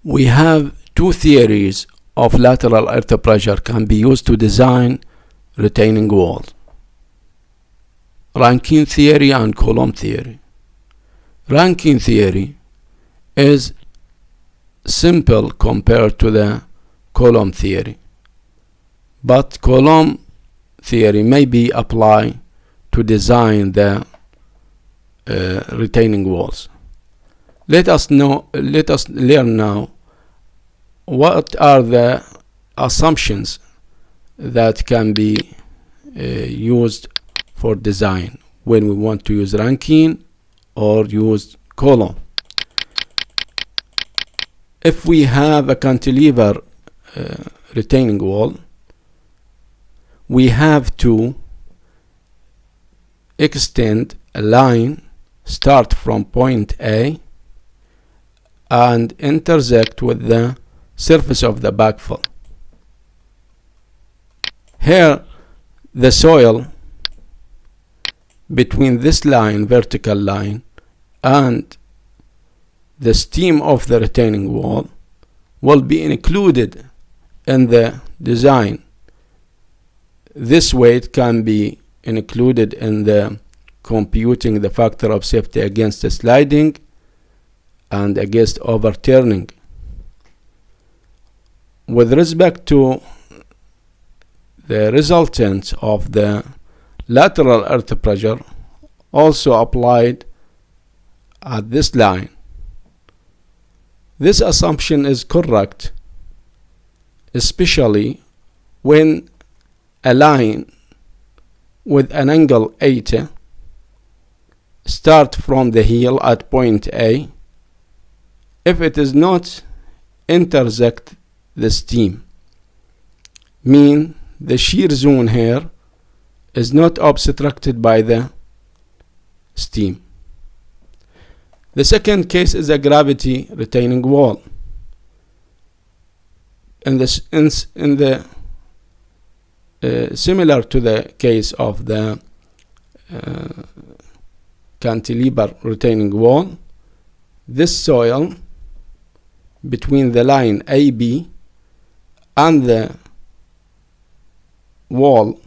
We have two theories of lateral earth pressure can be used to design retaining walls: Rankine theory and Coulomb theory. Rankine theory is simple compared to the Coulomb theory, but Coulomb theory may be applied to design the retaining walls. Let us learn now what are the assumptions that can be used for design when we want to use Rankine or use Coulomb. If we have a cantilever retaining wall, we have to extend a line, start from point A and intersect with the surface of the backfill. Here the soil between this line, vertical line, and the stem of the retaining wall will be included in the design. This way it can be included in the computing the factor of safety against the sliding and against overturning. With respect to the resultant of the lateral earth pressure, also applied at this line, this assumption is correct, especially when a line with an angle 80 start from the heel at point A. If it is not intersect the stem, mean the shear zone here is not obstructed by the stem. The second case is a gravity retaining wall. Similar to the case of the cantilever retaining wall, this soil between the line AB and the wall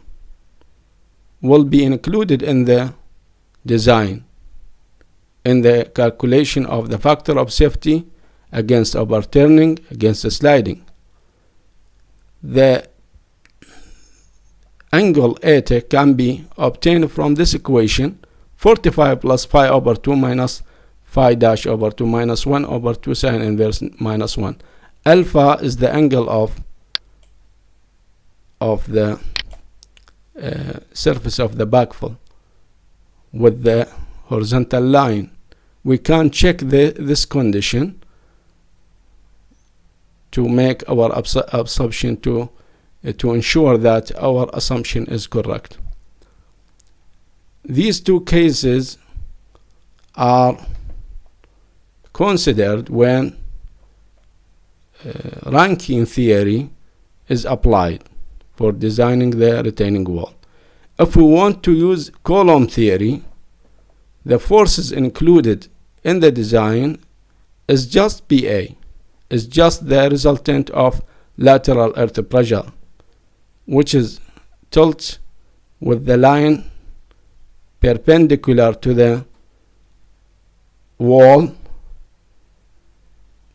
will be included in the design, in the calculation of the factor of safety against overturning, against the sliding. The angle 80 can be obtained from this equation: 45 plus phi over 2 minus phi dash over 2 minus 1 over 2 sine inverse minus 1. Alpha is the angle of the surface of the backfill with the horizontal line. We can check this condition to make our assumption to ensure that our assumption is correct. These two cases are considered when Rankine theory is applied for designing the retaining wall. If we want to use Coulomb theory, the forces included in the design is just PA, is just the resultant of lateral earth pressure, which is tilt with the line perpendicular to the wall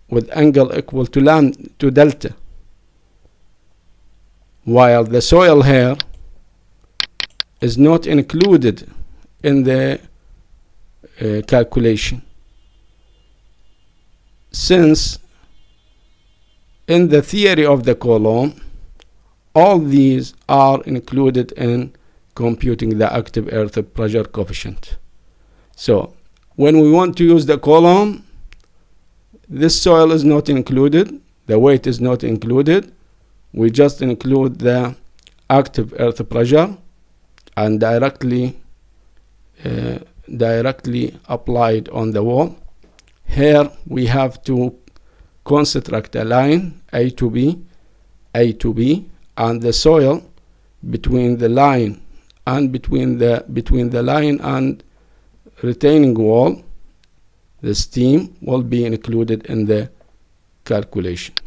with angle equal to delta, while the soil here is not included in the calculation, since in the theory of the Coulomb all these are included in computing the active earth pressure coefficient. So when we want to use the Coulomb, this soil is not included, the weight is not included. We just include the active earth pressure and directly applied on the wall. Here we have to construct a line A to B, and the soil between the line and between the line and retaining wall, the stem will be included in the calculation.